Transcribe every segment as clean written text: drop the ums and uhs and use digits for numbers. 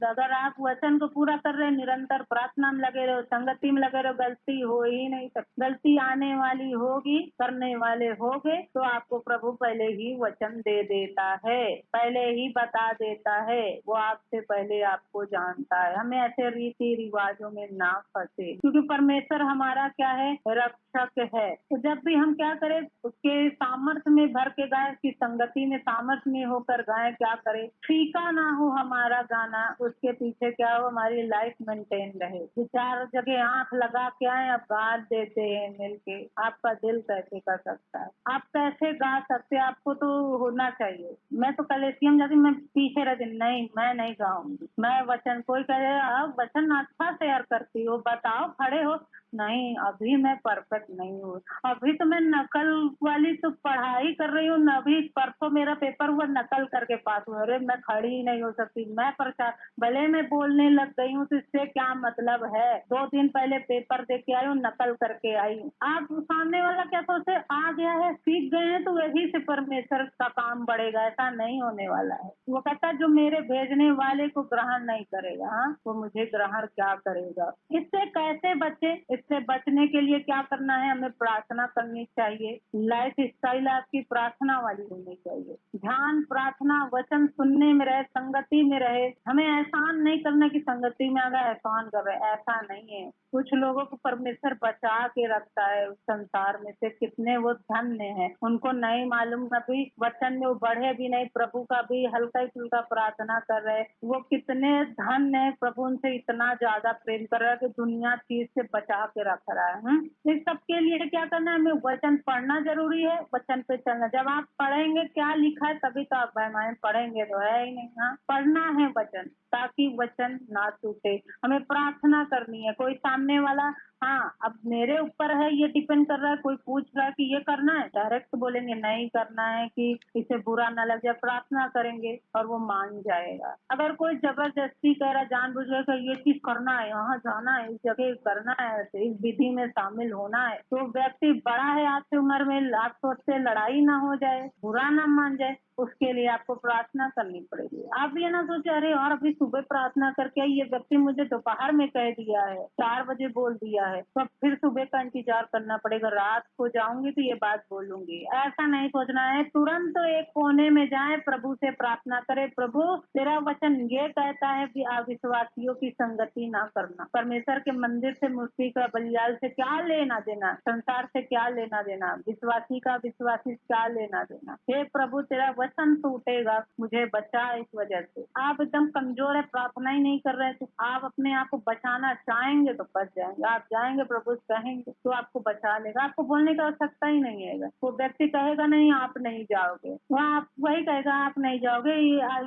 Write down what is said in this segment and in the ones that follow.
अगर आप वचन को पूरा कर रहे, निरंतर प्रार्थना में लगे रहो, संगति में लगे रहो, गलती हो ही नहीं सकती। गलती आने वाली होगी, करने वाले होगे, तो आपको प्रभु पहले ही वचन दे देता है, पहले ही बता देता है। वो आपसे पहले आपको जानता है। हमें ऐसे रीति रिवाजों में ना फंसे, क्योंकि परमेश्वर हमारा क्या है, रक्षक है। तो जब भी हम क्या करें, उसके सामर्थ्य में भर के गाएं, उसकी संगति में सामर्थ्य में होकर गाएं। क्या करें, फीका ना हो हमारा गाना, उसके पीछे क्या हो, हमारी लाइफ मेंटेन रहे। चार जगह आंख लगा के आए, अब गा देते हैं मिलके। आपका दिल कैसे कर सकता है, आप कैसे गा सकते, आपको तो होना चाहिए। मैं तो कलेसियम जाती, मैं पीछे रहती, नहीं मैं नहीं गाऊंगी, मैं वचन। कोई कहे आप वचन अच्छा शेयर करती हो, बताओ, खड़े हो। नहीं, अभी मैं परफेक्ट नहीं हूँ, अभी तो मैं नकल वाली तो पढ़ाई कर रही हूँ। अभी परसों मेरा पेपर हुआ, नकल करके पास हुआ। अरे मैं खड़ी ही नहीं हो सकती, मैं परेशान। भले मैं बोलने लग गई हूँ तो इससे क्या मतलब है, 2 दिन पहले पेपर दे के आई हूँ, नकल करके आई हूँ। आप सामने वाला क्या सोचते, आ गया है, सीख गए हैं तो वही से परमेश्वर का काम बढ़ेगा, ऐसा नहीं होने वाला है। वो कहता जो मेरे भेजने वाले को ग्रहण नहीं करेगा, हाँ, वो मुझे ग्रहण क्या करेगा। इससे कैसे बचे, इससे बचने के लिए क्या करना है, हमें प्रार्थना करनी चाहिए। लाइफ स्टाइल आपकी प्रार्थना वाली होनी चाहिए। ध्यान, प्रार्थना, वचन सुनने में रहे, संगति में रहे। हमें एहसान नहीं करना कि संगति में अगर एहसान कर रहे, ऐसा नहीं है। कुछ लोगों को परमेश्वर बचा के रखता है उस संसार में से, कितने वो धन्य हैं, उनको नहीं मालूम, अभी वचन में वो बढ़े भी नहीं, प्रभु का भी हल्का फुल्का प्रार्थना कर रहे, वो कितने धन्य है। प्रभु उनसे इतना ज्यादा प्रेम कर रहा है कि दुनिया चीज से बचा के रख रहा है। इस सब के लिए क्या करना है, हमें वचन पढ़ना जरूरी है, वचन पे चलना। जब आप पढ़ेंगे क्या लिखा है तभी तो आप रामायण पढ़ेंगे, तो है ही नहीं। हाँ, पढ़ना है वचन, ताकि वचन ना टूटे। हमें प्रार्थना करनी है। कोई सामने वाला, हाँ, अब मेरे ऊपर है, ये डिपेंड कर रहा है। कोई पूछ रहा है कि ये करना है, डायरेक्ट बोलेंगे नहीं करना है कि इसे बुरा न लग जाए, प्रार्थना करेंगे और वो मान जाएगा। अगर कोई जबरदस्ती कह रहा, जानबूझकर ये चीज करना है, यहाँ जाना है, इस जगह करना है, इस विधि में शामिल होना है, तो व्यक्ति बड़ा है आपसे उम्र में, आपको उससे लड़ाई ना हो जाए, बुरा ना मान जाए, उसके लिए आपको प्रार्थना करनी पड़ेगी। आप ये ना सोचे अरे और अभी सुबह प्रार्थना करके ये व्यक्ति मुझे दोपहर में कह दिया है, 4 बजे बोल दिया है, तो फिर सुबह का इंतजार करना पड़ेगा, रात को जाऊंगी तो ये बात बोलूंगी। ऐसा नहीं सोचना है। तुरंत एक कोने में जाए, प्रभु से प्रार्थना करे, प्रभु तेरा वचन ये कहता है कि अविश्वासियों की संगति ना करना। परमेश्वर के मंदिर से, मूर्ति का बलिदान से क्या लेना देना, संसार से क्या लेना देना, विश्वासी का विश्वासी क्या लेना देना। हे प्रभु तेरा वचन टूटेगा, मुझे बचा इस वजह से। आप एकदम कमजोर है, प्रार्थना ही नहीं कर रहे, तो आप अपने आप को बचाना चाहेंगे तो बच जाएंगे। आप जाएंगे प्रभु से कहेंगे तो आपको बचा लेगा, आपको बोलने की आवश्यकता ही नहीं है। वो व्यक्ति कहेगा नहीं आप नहीं जाओगे, वह आप वही कहेगा आप नहीं जाओगे,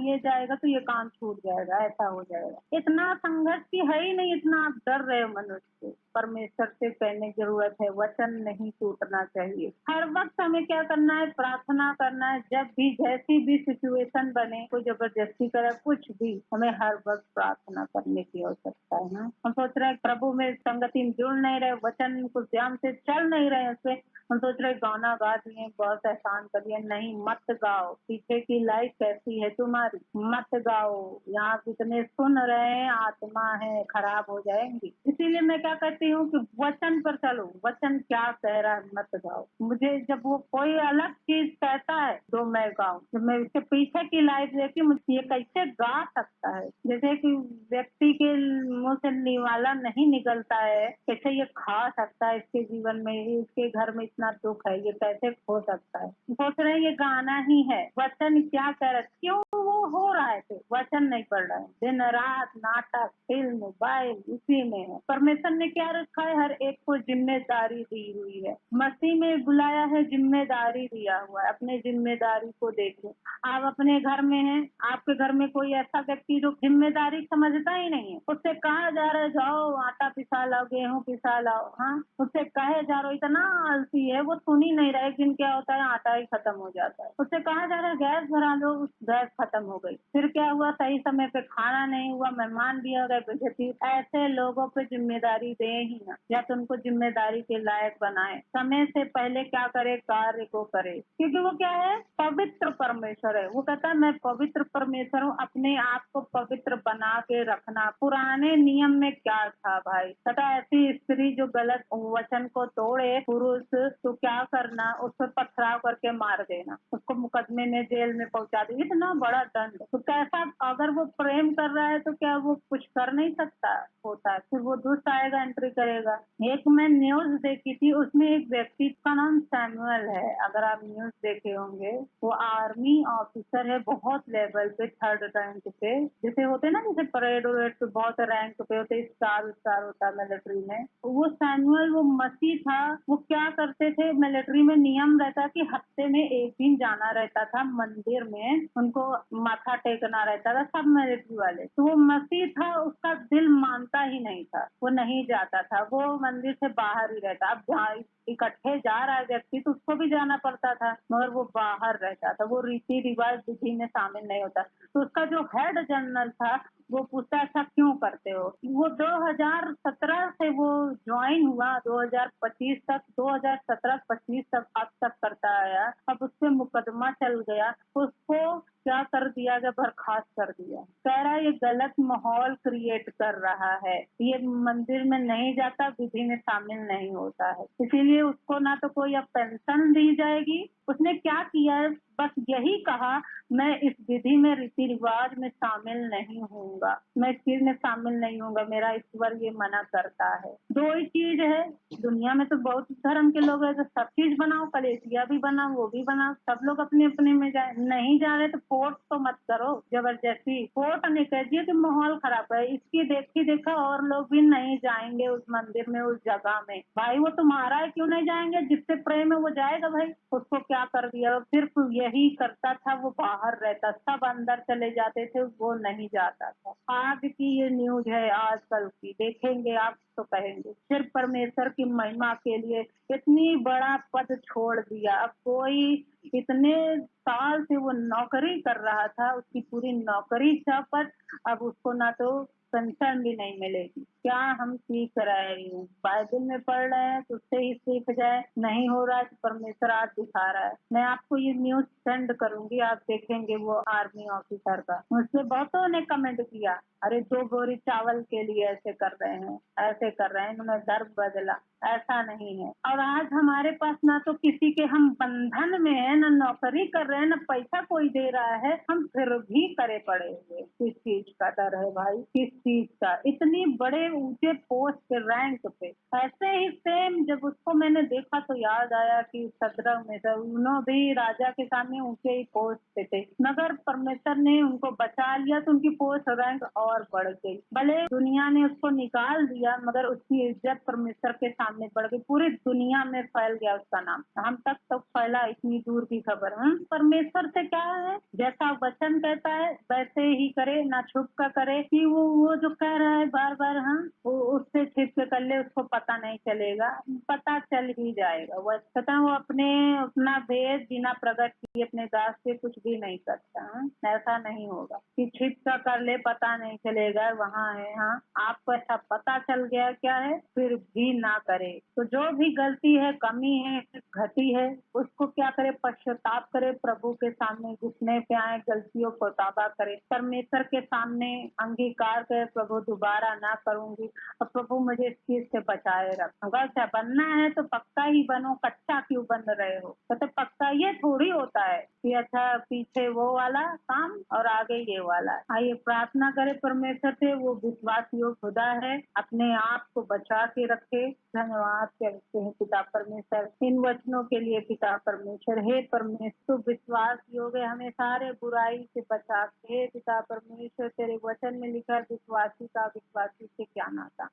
ये जाएगा तो ये काम छूट जाएगा, ऐसा हो जाएगा। इतना संघर्ष की है ही नहीं, इतना आप डर रहे हो मनुष्य से। परमेश्वर से कहने की जरूरत है, वचन नहीं टूटना चाहिए। हर वक्त हमें क्या करना है, प्रार्थना करना है। जब भी जैसी भी सिचुएशन बने, कोई जबरदस्ती करे, कुछ भी, हमें हर वक्त प्रार्थना करने की आवश्यकता है ना। हम सोच रहे हैं प्रभु में संगति में जुड़ नहीं रहे, वचन को ध्यान से चल नहीं रहे, उससे हम सोच रहे गाना गा दिए, बहुत एहसान कर दिया। नहीं, मत गाओ। पीछे की लाइफ कैसी है तुम्हारी, मत गाओ। यहाँ जितने सुन रहे हैं आत्मा है, खराब हो जाएंगी। इसीलिए मैं क्या कहती हूँ कि वचन पर चलो, वचन क्या कह रहा है मत गाओ। मुझे जब वो कोई अलग चीज कहता है तो मैं गाऊं, जब मैं उसके पीछे की लाइफ देखी, मुझे ये कैसे गा सकता है। जैसे कि व्यक्ति के मुंह से निवाला नहीं निकलता है, कैसे ये खा सकता है, इसके जीवन में, इसके घर में इतना दुख है, ये कैसे हो सकता है। सोच रहे हैं ये गाना ही है। वचन क्या कह रहा है, क्यों वो हो रहा है, तो वचन नहीं पढ़ रहे हैं। दिन रात नाटक, फिल्म, मोबाइल, उसी में है। परमेश्वर ने क्या रखा है, हर एक को जिम्मेदारी दी हुई है। मसीह में बुलाया है, जिम्मेदारी दिया हुआ है। अपने जिम्मेदारी को देखो। आप अपने घर में हैं, आपके घर में कोई ऐसा व्यक्ति जो जिम्मेदारी समझता ही नहीं है, उससे कहा जा रहा है जाओ आटा पिसा लाओ, गेहूं पिसा लाओ, हाँ, उससे कहे जा रहा है, इतना आलसी है, वो सुन ही नहीं रहा। एक दिन क्या होता है, आटा ही खत्म हो जाता है। उससे कहा जा रहा है गैस भरा लो, गैस खत्म हो गई। फिर क्या हुआ, सही समय पे खाना नहीं हुआ, मेहमान भी आ गए, बेइज्जती। ऐसे लोगों पे जिम्मेदारी दे ही ना, या तो उनको जिम्मेदारी के लायक बनाए। समय से पहले क्या करे, कार्य को करे, क्योंकि वो क्या है, पवित्र परमेश्वर है। वो कहता है मैं पवित्र परमेश्वर हूँ, अपने आप को पवित्र बना के रखना। पुराने नियम में क्या था भाई, कहता ऐसी स्त्री जो गलत वचन को तोड़े पुरुष, तो क्या करना, उस पर पथराव करके मार देना, उसको मुकदमे में जेल में पहुंचा दे, इतना बड़ा दंड। तो कैसा, अगर वो प्रेम कर रहा है तो क्या वो कुछ कर नहीं सकता होता है, फिर वो दुष्ट आएगा, एंट्री करेगा। एक मैं न्यूज देखी थी, उसमें एक व्यक्ति का नाम सैमुअल है, अगर आप न्यूज देखे होंगे। वो आर्मी ऑफिसर है, बहुत लेवल पे, 3rd रैंक पे, जैसे होते ना, जैसे परेड वरेड पे बहुत रैंक पे होते, स्टार स्टार होता है मिलिट्री में। वो सैमुअल, वो मसीह था। वो क्या करते थे, मिलिट्री में नियम रहता कि हफ्ते में एक दिन जाना रहता था मंदिर में, उनको माथा टेकना रहता था, सब मिलिट्री वाले। तो वो मसीह था, उसका दिल मानता ही नहीं था, वो नहीं जाता था, वो मंदिर से बाहर ही रहता। अब जहाँ इकट्ठे जा रहा है व्यक्ति तो उसको भी जाना पड़ता था, मगर वो बाहर रहता था, वो रीति रिवाज विधि में शामिल नहीं होता। तो उसका जो हेड जनरल था वो पूछता ऐसा क्यों करते हो। वो 2017 से वो ज्वाइन हुआ, 2025 तक, 2017-25 तक अब तक करता आया। अब उस पे मुकदमा चल गया, उसको क्या कर दिया गया, बर्खास्त कर दिया। कह रहा है ये गलत माहौल क्रिएट कर रहा है, ये मंदिर में नहीं जाता, विधि में शामिल नहीं होता है, इसीलिए उसको ना तो कोई अब पेंशन दी जाएगी। उसने क्या किया है, बस यही कहा मैं इस विधि में, रीति रिवाज में शामिल नहीं होऊंगा, मैं इस चीज में शामिल नहीं होऊंगा, मेरा ईश्वर ये मना करता है। दो ही चीज है, दुनिया में तो बहुत धर्म के लोग हैं, तो सब चीज बनाओ, कलेसिया भी बनाओ, वो भी बनाओ, सब लोग अपने अपने में जाए। नहीं जा रहे तो फोर्स तो मत करो जबरदस्ती, फोर्स नहीं कहिए कि माहौल खराब है, इसकी देखी देखा और लोग भी नहीं जाएंगे उस मंदिर में, उस जगह में। भाई वो तुम्हारा है, क्यों नहीं जाएंगे, जिससे प्रेम है वो जाएगा भाई। उसको क्या कर दिया, सिर्फ यही करता था, वो बाहर रहता, सब अंदर चले जाते थे, वो नहीं जाता था। आज की ये न्यूज है, आजकल की, देखेंगे आप तो कहेंगे सिर्फ परमेश्वर की महिमा के लिए इतनी बड़ा पद छोड़ दिया। अब कोई इतने साल से वो नौकरी कर रहा था, उसकी पूरी नौकरी चौपट, अब उसको ना तो पेंशन भी नहीं मिलेगी। क्या हम सीख रहे हैं, बाइबल में पढ़ रहे हैं तो उससे ही सीख जाए, नहीं हो रहा है तो परमेश्वर आज दिखा रहा है। मैं आपको ये न्यूज सेंड करूंगी, आप देखेंगे वो आर्मी ऑफिसर का। मुझसे बहुतों ने कमेंट किया, अरे 2 बोरी चावल के लिए ऐसे कर रहे हैं, ऐसे कर रहे हैं, इन्होंने धर्म बदला। ऐसा नहीं है। और आज हमारे पास ना तो किसी के हम बंधन में है, न नौकरी कर रहे हैं, न पैसा कोई दे रहा है, हम फिर भी करे पड़े हुए। किस चीज का डर है भाई, किस चीज का, इतनी बड़े ऊंचे पोस्ट पे, रैंक पे। ऐसे ही सेम जब उसको मैंने देखा तो याद आया कि सदरंग में से उन्होंने भी राजा के सामने ऊंचे ही पोस्ट पे थे, मगर परमेश्वर ने उनको बचा लिया तो उनकी पोस्ट रैंक और बढ़ गई। भले दुनिया ने उसको निकाल दिया, मगर उसकी इज्जत परमेश्वर के सामने बढ़ गई, पूरी दुनिया में फैल गया उसका नाम, हम तक तो फैला, इतनी दूर की खबर। परमेश्वर से क्या है, जैसा वचन कहता है वैसे ही करे, ना छुप कर करे कि वो जो कह रहा है बार बार, वो उससे छिप के कर ले, उसको पता नहीं चलेगा, पता चल ही जाएगा। वो कहता वो अपना भेद बिना प्रकट किए अपने दास से कुछ भी नहीं करता। ऐसा नहीं होगा कि छिप का कर ले, पता नहीं चलेगा वहाँ है। हाँ, आपको ऐसा पता चल गया क्या है, फिर भी ना करे। तो जो भी गलती है, कमी है, घटी है, उसको क्या करे, पश्चाताप करे, प्रभु के सामने घुटने पे आए, गलतियों को तौबा करे, परमेश्वर के सामने अंगीकार करे, प्रभु दोबारा ना करूंगी, और प्रभु मुझे इस चीज से बचाए रख। अगर क्या बनना है तो पक्का ही बनो, कच्चा क्यों बन रहे हो। तो पक्का ये थोड़ी होता है कि अच्छा पीछे वो वाला काम और आगे ये वाला। आइए प्रार्थना करें परमेश्वर से, वो विश्वास योग्य खुदा है, अपने आप को बचा के रखे। धन्यवाद करते हैं पिता परमेश्वर इन वचनों के लिए। पिता परमेश्वर, हे परमेश्वर विश्वास योग्य, हमें सारे बुराई से बचा के। पिता परमेश्वर तेरे वचन में लिखा, विश्वासी का विश्वासी से क्या नाता।